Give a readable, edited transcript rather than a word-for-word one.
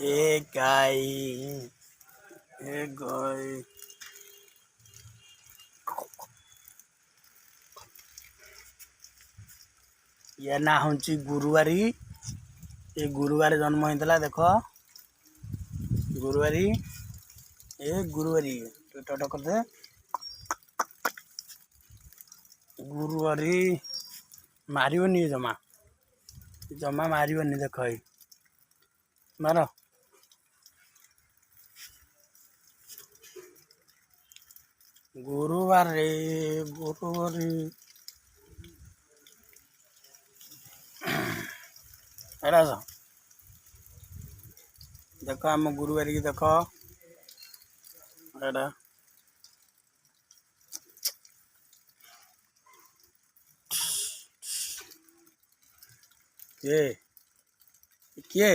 एक गाय एक गाय या ना हूँ गुरुवारी। ये गुरुवार जन्म होता देख गुरुवारी ए गुरुवारी टट करदे गुरुवारी मारनी जमा जमा मारनी देख मार गुरुवार गुरुवारी एरा देख आम गुरुवारी की देख एरा किए किए